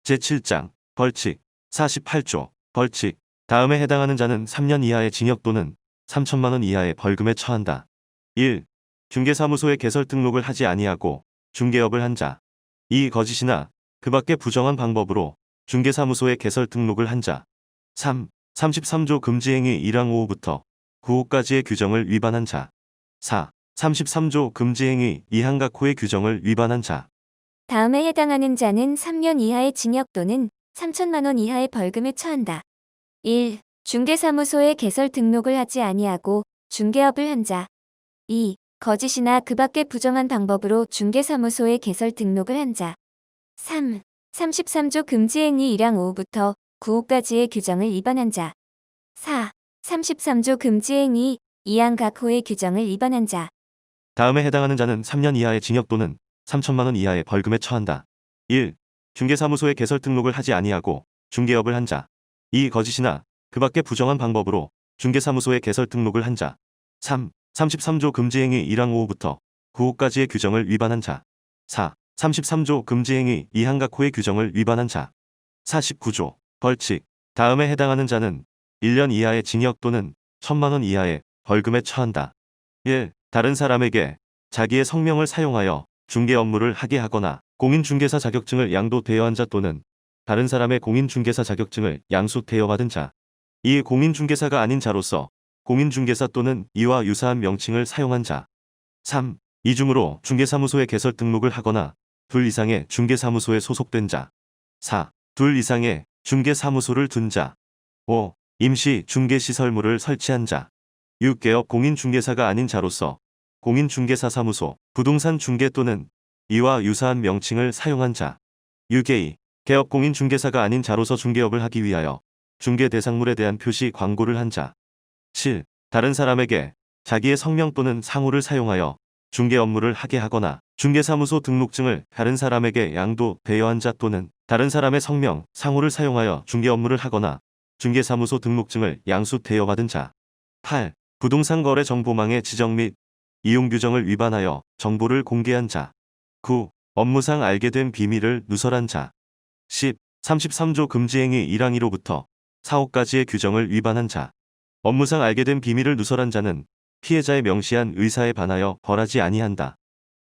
제7장 벌칙 48조 벌칙 다음에 해당하는 자는 3년 이하의 징역 또는 3천만 원 이하의 벌금에 처한다. 1. 중개사무소에 개설 등록을 하지 아니하고 중개업을 한 자. 2. 거짓이나 그 밖의 부정한 방법으로 중개사무소에 개설 등록을 한 자. 3. 33조 금지행위 1항 5호부터 9호까지의 규정을 위반한 자. 4. 33조 금지행위 2항 각 호의 규정을 위반한 자. 다음에 해당하는 자는 3년 이하의 징역 또는 3천만 원 이하의 벌금에 처한다. 1. 중개사무소에 개설 등록을 하지 아니하고 중개업을 한 자. 2. 거짓이나 그 밖의 부정한 방법으로 중개사무소에 개설 등록을 한 자. 3. 33조 금지행위 1항 5호부터 9호까지의 규정을 위반한 자. 4. 33조 금지행위 2항 각 호의 규정을 위반한 자. 다음에 해당하는 자는 3년 이하의 징역 또는 3천만 원 이하의 벌금에 처한다. 1. 중개사무소에 개설 등록을 하지 아니하고 중개업을 한 자. 2. 거짓이나 그 밖의 부정한 방법으로 중개사무소에 개설 등록을 한 자. 3. 33조 금지행위 1항 5호부터 9호까지의 규정을 위반한 자. 4. 33조 금지행위 2항 각 호의 규정을 위반한 자. 49조 벌칙 다음에 해당하는 자는 1년 이하의 징역 또는 1천만 원 이하의 벌금에 처한다. 1. 다른 사람에게 자기의 성명을 사용하여 중개 업무를 하게 하거나 공인중개사 자격증을 양도 대여한 자 또는 다른 사람의 공인중개사 자격증을 양수 대여받은 자. 2. 공인중개사가 아닌 자로서 공인중개사 또는 이와 유사한 명칭을 사용한 자. 3. 이 중으로 중개사무소에 개설 등록을 하거나 둘 이상의 중개사무소에 소속된 자. 4. 둘 이상의 중개사무소를 둔 자. 5. 임시 중개시설물을 설치한 자. 6. 개업 공인중개사가 아닌 자로서 공인중개사 사무소, 부동산 중개 또는 이와 유사한 명칭을 사용한 자. 6a. 개업 공인중개사가 아닌 자로서 중개업을 하기 위하여 중개 대상물에 대한 표시 광고를 한 자. 7. 다른 사람에게 자기의 성명 또는 상호를 사용하여 중개 업무를 하게 하거나 중개사무소 등록증을 다른 사람에게 양도 대여한 자 또는 다른 사람의 성명, 상호를 사용하여 중개 업무를 하거나 중개사무소 등록증을 양수 대여받은 자. 8. 부동산 거래 정보망의 지정 및 이용 규정을 위반하여 정보를 공개한 자. 9. 업무상 알게 된 비밀을 누설한 자. 10. 33조 금지행위 1항 1호부터 4호까지의 규정을 위반한 자. 업무상 알게 된 비밀을 누설한 자는 피해자의 명시한 의사에 반하여 벌하지 아니한다.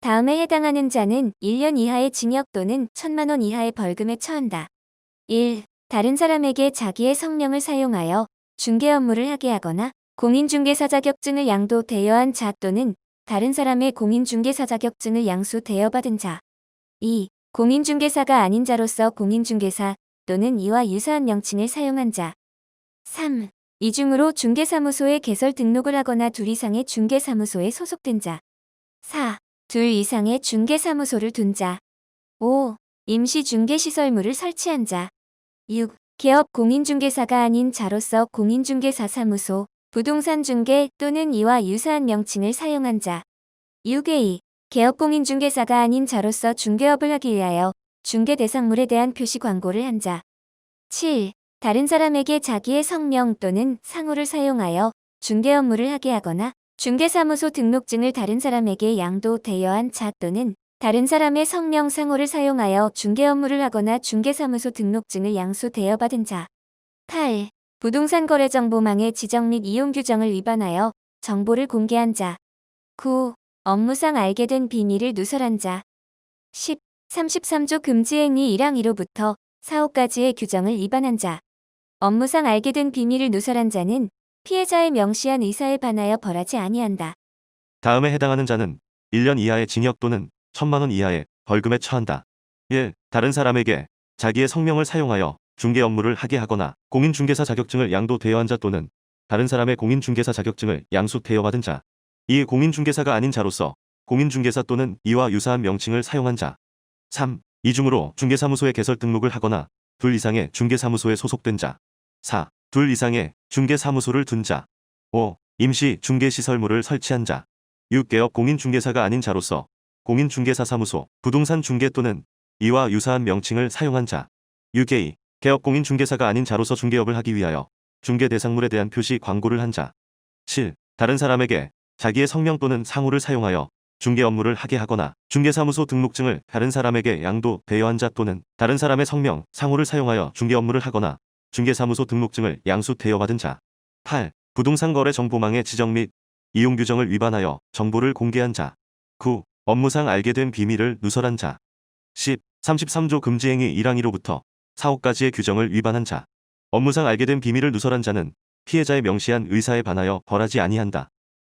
다음에 해당하는 자는 1년 이하의 징역 또는 1천만 원 이하의 벌금에 처한다. 1. 다른 사람에게 자기의 성명을 사용하여 중개 업무를 하게 하거나 공인중개사 자격증을 양도 대여한 자 또는 다른 사람의 공인중개사 자격증을 양수 대여받은 자. 2. 공인중개사가 아닌 자로서 공인중개사 또는 이와 유사한 명칭을 사용한 자. 3. 이 중으로 중개사무소에 개설 등록을 하거나 둘 이상의 중개사무소에 소속된 자. 4. 둘 이상의 중개사무소를 둔 자. 5. 임시 중개시설물을 설치한 자. 6. 개업 공인중개사가 아닌 자로서 공인중개사 사무소, 부동산 중개 또는 이와 유사한 명칭을 사용한 자. 6a. 개업 공인중개사가 아닌 자로서 중개업을 하기 위하여 중개 대상물에 대한 표시 광고를 한 자. 7. 다른 사람에게 자기의 성명 또는 상호를 사용하여 중개 업무를 하게 하거나 중개사무소 등록증을 다른 사람에게 양도 대여한 자 또는 다른 사람의 성명 상호를 사용하여 중개 업무를 하거나 중개사무소 등록증을 양수 대여받은 자. 8. 부동산 거래 정보망의 지정 및 이용 규정을 위반하여 정보를 공개한 자. 9. 업무상 알게 된 비밀을 누설한 자. 10. 33조 금지행위 1항 1호부터 4호까지의 규정을 위반한 자. 업무상 알게 된 비밀을 누설한 자는 피해자의 명시한 의사에 반하여 벌하지 아니한다. 다음에 해당하는 자는 1년 이하의 징역 또는 1천만 원 이하의 벌금에 처한다. 1. 다른 사람에게 자기의 성명을 사용하여 중개 업무를 하게 하거나 공인중개사 자격증을 양도 대여한 자 또는 다른 사람의 공인중개사 자격증을 양수 대여받은 자. 2. 공인중개사가 아닌 자로서 공인중개사 또는 이와 유사한 명칭을 사용한 자. 3. 이 중으로 중개사무소에 개설 등록을 하거나 둘 이상의 중개사무소에 소속된 자. 4. 둘 이상의 중개사무소를 둔 자. 5. 임시 중개시설물을 설치한 자. 6. 개업 공인중개사가 아닌 자로서 공인중개사 사무소, 부동산 중개 또는 이와 유사한 명칭을 사용한 자. 6a. 개업 공인중개사가 아닌 자로서 중개업을 하기 위하여 중개 대상물에 대한 표시 광고를 한 자. 7. 다른 사람에게 자기의 성명 또는 상호를 사용하여 중개 업무를 하게 하거나 중개사무소 등록증을 다른 사람에게 양도, 대여한 자 또는 다른 사람의 성명, 상호를 사용하여 중개 업무를 하거나 중개사무소 등록증을 양수, 대여받은 자. 8. 부동산 거래 정보망의 지정 및 이용 규정을 위반하여 정보를 공개한 자. 9. 업무상 알게 된 비밀을 누설한 자. 10. 33조 금지행위 1항 1호부터 4호까지의 규정을 위반한 자. 업무상 알게 된 비밀을 누설한 자는 피해자의 명시한 의사에 반하여 벌하지 아니한다.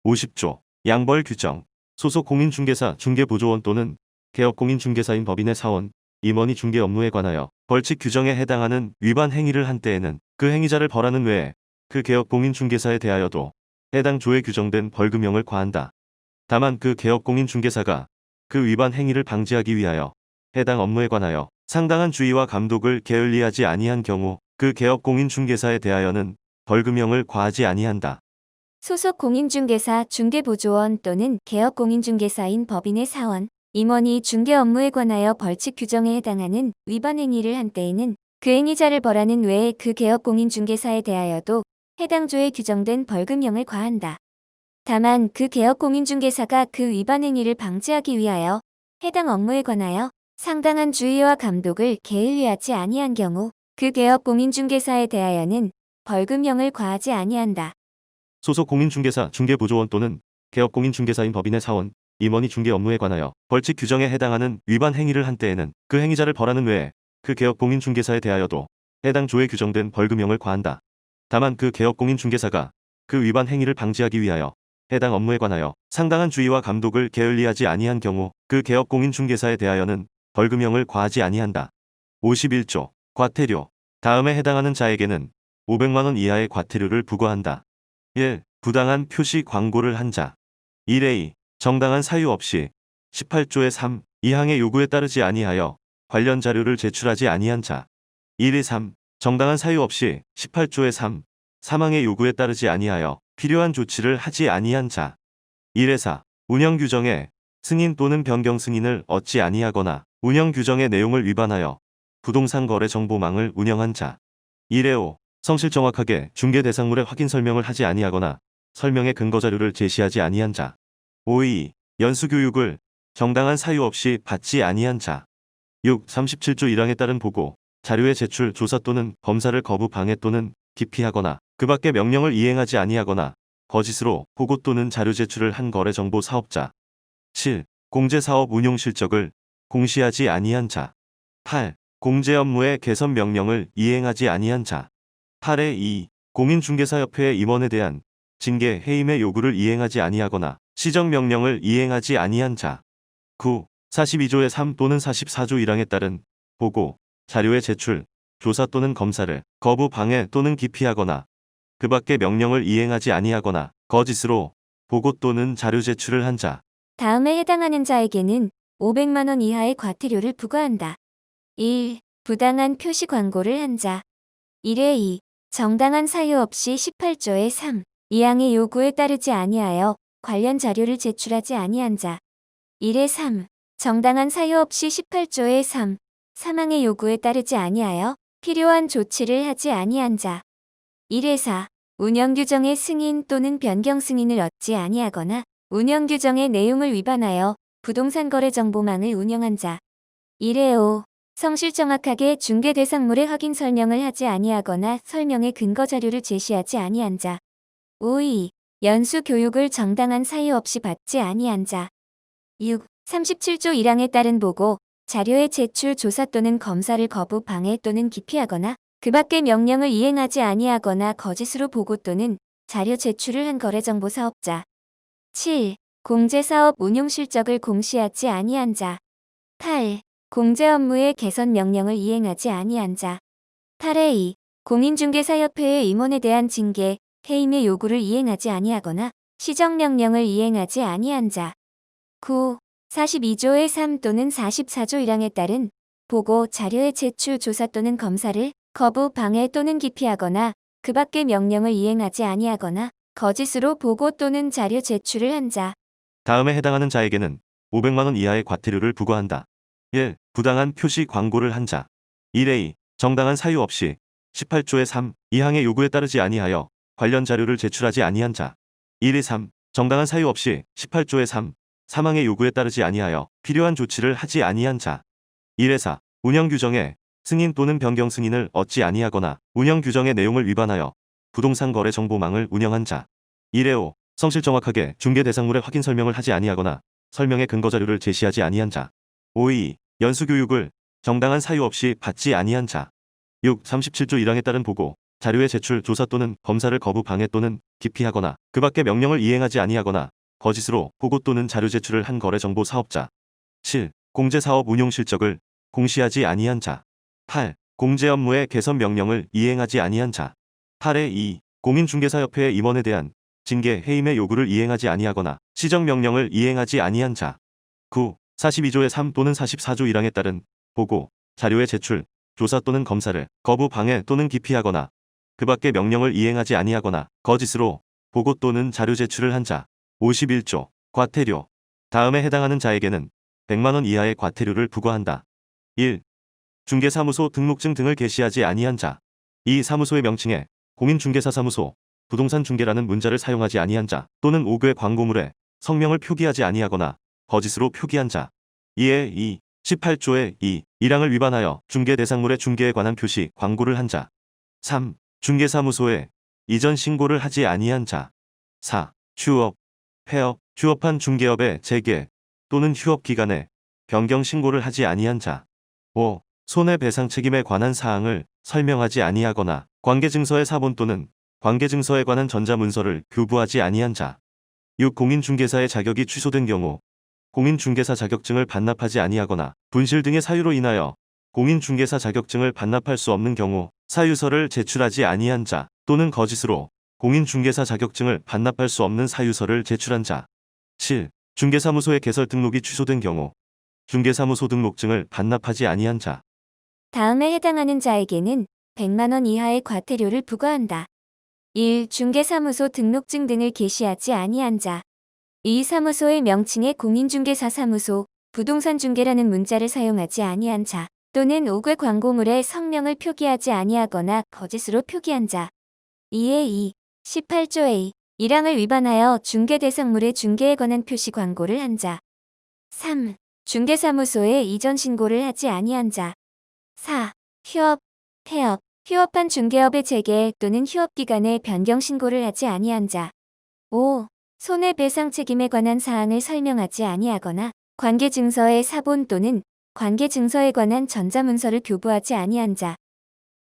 50조 양벌 규정. 소속 공인중개사, 중개보조원 또는 개업공인중개사인 법인의 사원, 임원이 중개 업무에 관하여 벌칙 규정에 해당하는 위반 행위를 한 때에는 그 행위자를 벌하는 외에 그 개업공인중개사에 대하여도 해당 조에 규정된 벌금형을 과한다. 다만 그 개업공인중개사가 그 위반 행위를 방지하기 위하여 해당 업무에 관하여 상당한 주의와 감독을 게을리하지 아니한 경우 그 개업공인중개사에 대하여는 벌금형을 과하지 아니한다. 소속 공인중개사, 중개보조원 또는 개업공인중개사인 법인의 사원, 임원이 중개 업무에 관하여 벌칙 규정에 해당하는 위반 행위를 한 때에는 그 행위자를 벌하는 외에 그 개업공인중개사에 대하여도 해당 조에 규정된 벌금형을 과한다. 다만 그 개업공인중개사가 그 위반 행위를 방지하기 위하여 해당 업무에 관하여 상당한 주의와 감독을 게을리하지 아니한 경우 그 개업공인중개사에 대하여는 벌금형을 과하지 아니한다. 소속 공인중개사, 중개보조원 또는 개업공인중개사인 법인의 사원, 임원이 중개 업무에 관하여 벌칙 규정에 해당하는 위반 행위를 한 때에는 그 행위자를 벌하는 외에 그 개업공인중개사에 대하여도 해당 조에 규정된 벌금형을 과한다. 다만 그 개업공인중개사가 그 위반 행위를 방지하기 위하여 해당 업무에 관하여 상당한 주의와 감독을 게을리하지 아니한 경우 그 개업공인중개사에 대하여는 벌금형을 과하지 아니한다. 51조 과태료. 다음에 해당하는 자에게는 500만 원 이하의 과태료를 부과한다. 1. 부당한 표시 광고를 한 자. 1a. 정당한 사유 없이 18조의 3. 2항의 요구에 따르지 아니하여 관련 자료를 제출하지 아니한 자. 1의 3. 정당한 사유 없이 18조의 3. 3항의 요구에 따르지 아니하여 필요한 조치를 하지 아니한 자. 1의 4. 운영 규정에 승인 또는 변경 승인을 얻지 아니하거나 운영 규정의 내용을 위반하여 부동산 거래 정보망을 운영한 자. 1의 5. 성실 정확하게 중개 대상물의 확인 설명을 하지 아니하거나 설명의 근거 자료를 제시하지 아니한 자. 5의 연수 교육을 정당한 사유 없이 받지 아니한 자. 6. 37조 1항에 따른 보고, 자료의 제출, 조사 또는 검사를 거부, 방해 또는 기피하거나 그 밖의 명령을 이행하지 아니하거나 거짓으로 보고 또는 자료 제출을 한 거래 정보 사업자. 7. 공제 사업 운용 실적을 공시하지 아니한 자. 8. 공제 업무의 개선 명령을 이행하지 아니한 자. 8의 2. 공인중개사협회의 임원에 대한 징계, 해임의 요구를 이행하지 아니하거나 시정명령을 이행하지 아니한 자. 9. 42조의 3 또는 44조 1항에 따른 보고, 자료의 제출, 조사 또는 검사를 거부, 방해 또는 기피하거나 그 밖의 명령을 이행하지 아니하거나 거짓으로 보고 또는 자료 제출을 한 자. 다음에 해당하는 자에게는 500만 원 이하의 과태료를 부과한다. 1. 부당한 표시 광고를 한 자. 1의 2. 정당한 사유 없이 18조의 3. 2항의 요구에 따르지 아니하여 관련 자료를 제출하지 아니한 자. 1의 3. 정당한 사유 없이 18조의 3. 3항의 요구에 따르지 아니하여 필요한 조치를 하지 아니한 자. 1의 4. 운영 규정의 승인 또는 변경 승인을 얻지 아니하거나 운영 규정의 내용을 위반하여 부동산 거래 정보망을 운영한 자. 1의 5. 성실 정확하게 중개 대상물의 확인 설명을 하지 아니하거나 설명의 근거 자료를 제시하지 아니한 자. 5의. 연수 교육을 정당한 사유 없이 받지 아니한 자. 6. 37조 1항에 따른 보고, 자료의 제출, 조사 또는 검사를 거부, 방해 또는 기피하거나 그 밖의 명령을 이행하지 아니하거나 거짓으로 보고 또는 자료 제출을 한 거래정보 사업자. 7. 공제사업 운용 실적을 공시하지 아니한 자. 8. 공제 업무의 개선 명령을 이행하지 아니한 자. 8의 2. 공인중개사협회의 임원에 대한 징계, 해임의 요구를 이행하지 아니하거나 시정명령을 이행하지 아니한 자. 9. 42조의 3 또는 44조 1항에 따른 보고, 자료의 제출, 조사 또는 검사를 거부, 방해 또는 기피하거나 그 밖의 명령을 이행하지 아니하거나 거짓으로 보고 또는 자료 제출을 한 자. 다음에 해당하는 자에게는 500만 원 이하의 과태료를 부과한다. 1. 부당한 표시 광고를 한 자. 1a. 정당한 사유 없이 18조의 3. 2항의 요구에 따르지 아니하여 관련 자료를 제출하지 아니한 자. 1의 3. 정당한 사유 없이 18조의 3. 사망의 요구에 따르지 아니하여 필요한 조치를 하지 아니한 자. 1회사 운영 규정에 승인 또는 변경 승인을 얻지 아니하거나 운영 규정의 내용을 위반하여 부동산 거래 정보망을 운영한 자. 1회5 성실 정확하게 중개 대상물의 확인 설명을 하지 아니하거나 설명의 근거 자료를 제시하지 아니한 자. 5의 연수 교육을 정당한 사유 없이 받지 아니한 자. 6. 37조 1항에 따른 보고, 자료의 제출, 조사 또는 검사를 거부, 방해 또는 기피하거나 그 밖의 명령을 이행하지 아니하거나 거짓으로 보고 또는 자료 제출을 한 거래 정보 사업자. 7. 공제 사업 운용 실적을 공시하지 아니한 자. 8. 공제 업무의 개선 명령을 이행하지 아니한 자. 8의 2. 공인중개사협회의 임원에 대한 징계 해임의 요구를 이행하지 아니하거나 시정 명령을 이행하지 아니한 자. 9. 42조의 3 또는 44조 1항에 따른 보고, 자료의 제출, 조사 또는 검사를 거부, 방해 또는 기피하거나 그 밖의 명령을 이행하지 아니하거나 거짓으로 보고 또는 자료 제출을 한 자. 51조 과태료. 다음에 해당하는 자에게는 100만 원 이하의 과태료를 부과한다. 1. 중개사무소 등록증 등을 게시하지 아니한 자. 2. 사무소의 명칭에 공인중개사사무소, 부동산 중개라는 문자를 사용하지 아니한 자 또는 5개 광고물에 성명을 표기하지 아니하거나 거짓으로 표기한 자. 2의 2. 18조의 2. 1항을 위반하여 중개 대상물의 중개에 관한 표시, 광고를 한 자. 3. 중개사무소에 이전 신고를 하지 아니한 자. 4. 휴업, 폐업, 휴업한 중개업의 재개 또는 휴업 기간에 변경 신고를 하지 아니한 자. 5. 손해배상 책임에 관한 사항을 설명하지 아니하거나 관계증서의 사본 또는 관계증서에 관한 전자문서를 교부하지 아니한 자. 6. 공인중개사의 자격이 취소된 경우 공인중개사 자격증을 반납하지 아니하거나 분실 등의 사유로 인하여 공인중개사 자격증을 반납할 수 없는 경우 사유서를 제출하지 아니한 자 또는 거짓으로 공인중개사 자격증을 반납할 수 없는 사유서를 제출한 자. 7. 중개사무소의 개설 등록이 취소된 경우 중개사무소 등록증을 반납하지 아니한 자. 다음에 해당하는 자에게는 100만 원 이하의 과태료를 부과한다. 1. 중개사무소 등록증 등을 게시하지 아니한 자. 2. 사무소의 명칭에 공인중개사 사무소, 부동산 중개라는 문자를 사용하지 아니한 자 또는 5개 광고물에 성명을 표기하지 아니하거나 거짓으로 표기한 자. 2의 2. 18조 A. 1항을 위반하여 중개 대상물의 중개에 관한 표시 광고를 한 자. 3. 중개사무소에 이전 신고를 하지 아니한 자. 4. 휴업, 폐업, 휴업한 중개업의 재개 또는 휴업 기간에 변경 신고를 하지 아니한 자. 5. 손해배상 책임에 관한 사항을 설명하지 아니하거나 관계증서의 사본 또는 관계증서에 관한 전자문서를 교부하지 아니한 자.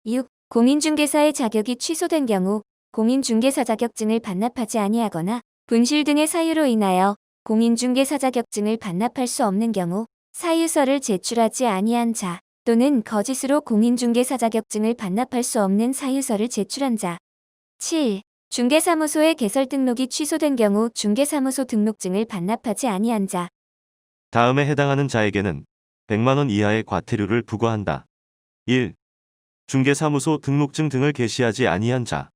6. 공인중개사의 자격이 취소된 경우 공인중개사 자격증을 반납하지 아니하거나 분실 등의 사유로 인하여 공인중개사 자격증을 반납할 수 없는 경우 사유서를 제출하지 아니한 자 또는 거짓으로 공인중개사 자격증을 반납할 수 없는 사유서를 제출한 자. 7. 중개사무소의 개설 등록이 취소된 경우 중개사무소 등록증을 반납하지 아니한 자. 다음에 해당하는 자에게는 100만 원 이하의 과태료를 부과한다. 1. 중개사무소 등록증 등을 게시하지 아니한 자.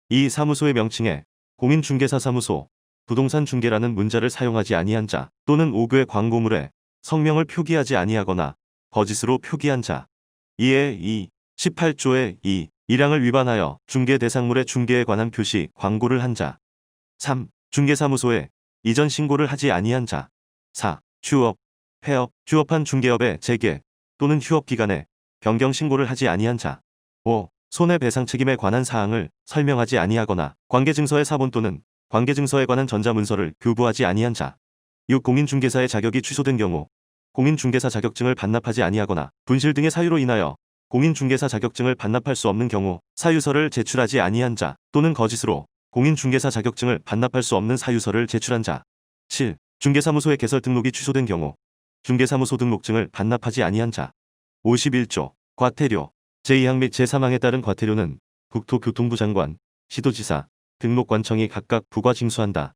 2. 사무소의 명칭에 공인중개사사무소, 부동산 중개라는 문자를 사용하지 아니한 자 또는 5개 광고물에 성명을 표기하지 아니하거나 거짓으로 표기한 자. 2의 2. 18조의 2. 1항을 위반하여 중개 대상물의 중개에 관한 표시, 광고를 한 자. 3. 중개사무소에 이전 신고를 하지 아니한 자. 4. 휴업, 폐업, 휴업한 중개업의 재개 또는 휴업 기간에 변경 신고를 하지 아니한 자. 5. 손해배상 책임에 관한 사항을 설명하지 아니하거나 관계증서의 사본 또는 관계증서에 관한 전자문서를 교부하지 아니한 자. 6. 공인중개사의 자격이 취소된 경우 공인중개사 자격증을 반납하지 아니하거나 분실 등의 사유로 인하여 공인중개사 자격증을 반납할 수 없는 경우 사유서를 제출하지 아니한 자 또는 거짓으로 공인중개사 자격증을 반납할 수 없는 사유서를 제출한 자. 7. 중개사무소의 개설 등록이 취소된 경우 중개사무소 등록증을 반납하지 아니한 자. 51조 과태료. 제2항 및 제3항에 따른 과태료는 국토교통부 장관, 시도지사, 등록관청이 각각 부과 징수한다.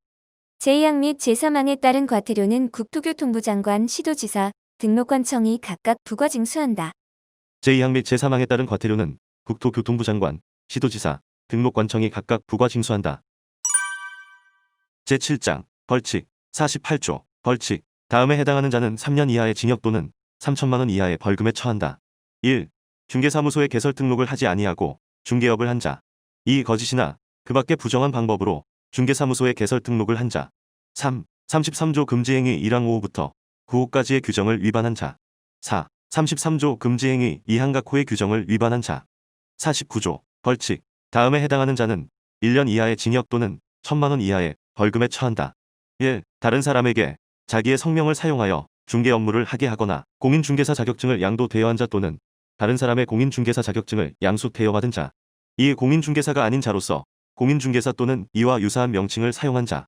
제2항 및 제3항에 따른 과태료는 국토교통부 장관, 시도지사, 등록관청이 각각 부과 징수한다. 제2항 및 제3항에 따른 과태료는 국토교통부 장관, 시도지사, 등록관청이 각각 부과 징수한다. 제7장 벌칙. 48조 벌칙. 다음에 해당하는 자는 3년 이하의 징역 또는 3천만 원 이하의 벌금에 처한다. 1. 중개사무소에 개설 등록을 하지 아니하고 중개업을 한 자. 2. 거짓이나 그 밖의 부정한 방법으로 중개사무소에 개설 등록을 한 자. 3. 33조 금지행위 1항 5호부터 9호까지의 규정을 위반한 자. 4. 33조 금지행위 2항 각호의 규정을 위반한 자. 49조 벌칙. 다음에 해당하는 자는 1년 이하의 징역 또는 1,000만 원 이하의 벌금에 처한다. 1. 다른 사람에게 자기의 성명을 사용하여 중개 업무를 하게 하거나 공인중개사 자격증을 양도 대여한 자 또는 다른 사람의 공인중개사 자격증을 양수 대여받은 자. 2. 공인중개사가 아닌 자로서 공인중개사 또는 이와 유사한 명칭을 사용한 자.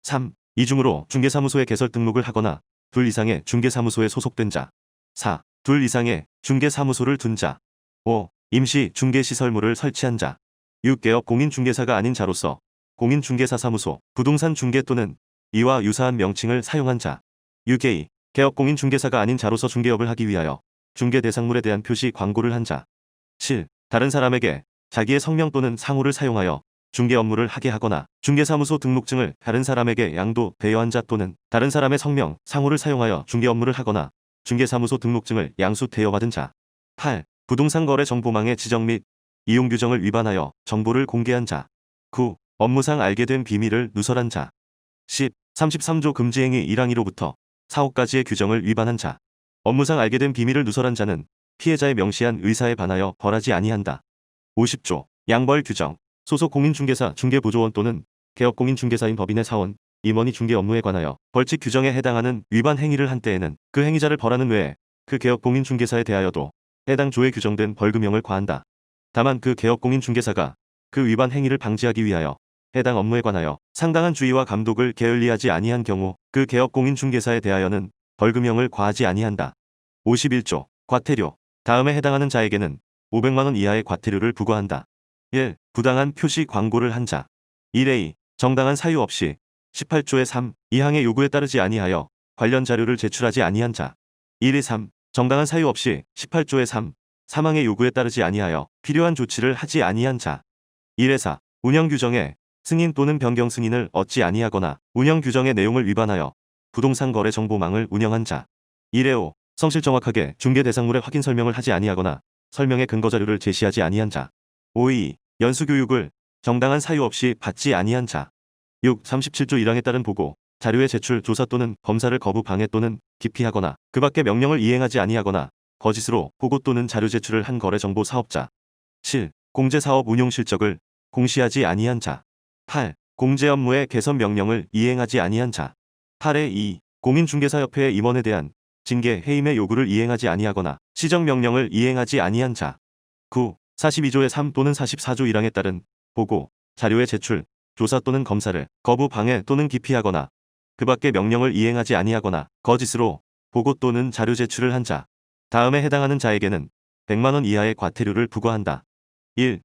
3. 이 중으로 중개사무소에 개설 등록을 하거나 2 이상의 중개사무소에 소속된 자. 4. 2 이상의 중개사무소를 둔 자. 5. 임시 중개시설물을 설치한 자. 6. 개업 공인중개사가 아닌 자로서 공인중개사사무소, 부동산 중개 또는 이와 유사한 명칭을 사용한 자. 6A. 개업 공인중개사가 아닌 자로서 중개업을 하기 위하여 중개 대상물에 대한 표시 광고를 한 자. 7. 다른 사람에게 자기의 성명 또는 상호를 사용하여 중개 업무를 하게 하거나 중개사무소 등록증을 다른 사람에게 양도 대여한 자 또는 다른 사람의 성명, 상호를 사용하여 중개 업무를 하거나 중개사무소 등록증을 양수 대여받은 자. 8. 부동산 거래 정보망의 지정 및 이용 규정을 위반하여 정보를 공개한 자. 9. 업무상 알게 된 비밀을 누설한 자. 10. 33조 금지행위 1항 1호부터 4호까지의 규정을 위반한 자. 업무상 알게 된 비밀을 누설한 자는 피해자의 명시한 의사에 반하여 벌하지 아니한다. 50조 양벌 규정. 소속 공인중개사 중개보조원 또는 개업 공인중개사인 법인의 사원, 임원이 중개 업무에 관하여 벌칙 규정에 해당하는 위반 행위를 한 때에는 그 행위자를 벌하는 외에 그 개업 공인중개사에 대하여도 해당 조에 규정된 벌금형을 과한다. 다만 그 개업 공인중개사가 그 위반 행위를 방지하기 위하여 해당 업무에 관하여 상당한 주의와 감독을 게을리하지 아니한 경우 그 개업 공인중개사에 대하여는 벌금형을 과하지 아니한다. 51조 과태료. 다음에 해당하는 자에게는 500만 원 이하의 과태료를 부과한다. 1. 부당한 표시 광고를 한 자. 1A. 정당한 사유 없이 18조의 3. 이항의 요구에 따르지 아니하여 관련 자료를 제출하지 아니한 자. 1, 2, 3. 정당한 사유 없이 18조의 3. 사망의 요구에 따르지 아니하여 필요한 조치를 하지 아니한 자. 1의 4. 운영 규정에 승인 또는 변경 승인을 얻지 아니하거나 운영 규정의 내용을 위반하여 부동산 거래 정보망을 운영한 자. 1의 5. 성실 정확하게 중개 대상물의 확인 설명을 하지 아니하거나 설명의 근거 자료를 제시하지 아니한 자. 5.2. 연수교육을 정당한 사유 없이 받지 아니한 자. 6. 37조 1항에 따른 보고, 자료의 제출, 조사 또는 검사를 거부 방해 또는 기피하거나 그 밖의 명령을 이행하지 아니하거나 거짓으로 보고 또는 자료 제출을 한 거래정보 사업자. 7. 공제사업 운용 실적을 공시하지 아니한 자. 8. 공제 업무의 개선 명령을 이행하지 아니한 자. 8의 2. 공인중개사협회의 임원에 대한 징계 해임의 요구를 이행하지 아니하거나 시정 명령을 이행하지 아니한 자. 9. 42조의 3 또는 44조 1항에 따른 보고, 자료의 제출, 조사 또는 검사를 거부 방해 또는 기피하거나 그 밖의 명령을 이행하지 아니하거나 거짓으로 보고 또는 자료 제출을 한 자. 다음에 해당하는 자에게는 100만 원 이하의 과태료를 부과한다. 1.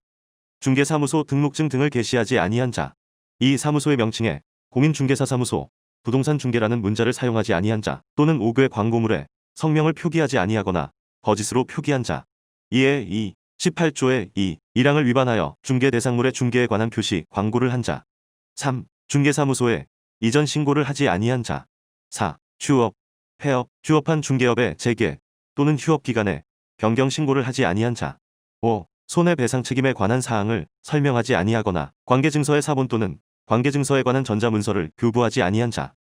중개사무소 등록증 등을 게시하지 아니한 자. 2. 사무소의 명칭에 공인중개사사무소, 부동산 중개라는 문자를 사용하지 아니한 자 또는 5구의 광고물에 성명을 표기하지 아니하거나 거짓으로 표기한 자. 2의 2. 18조의 2. 1항을 위반하여 중개 대상물의 중개에 관한 표시, 광고를 한 자. 3. 중개사무소에 이전 신고를 하지 아니한 자. 4. 휴업, 폐업, 휴업한 중개업의 재개 또는 휴업 기간에 변경 신고를 하지 아니한 자. 5. 손해배상 책임에 관한 사항을 설명하지 아니하거나 관계증서의 사본 또는 관계증서에 관한 전자문서를 교부하지 아니한 자.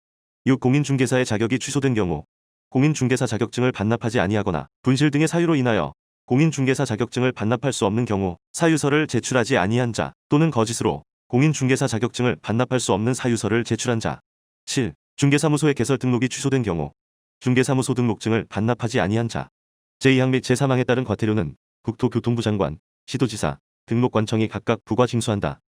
6. 공인중개사의 자격이 취소된 경우 공인중개사 자격증을 반납하지 아니하거나 분실 등의 사유로 인하여 공인중개사 자격증을 반납할 수 없는 경우 사유서를 제출하지 아니한 자 또는 거짓으로 공인중개사 자격증을 반납할 수 없는 사유서를 제출한 자. 7. 중개사무소의 개설 등록이 취소된 경우 중개사무소 등록증을 반납하지 아니한 자. 제2항 및 제3항에 따른 과태료는 국토교통부 장관, 시도지사, 등록관청이 각각 부과 징수한다.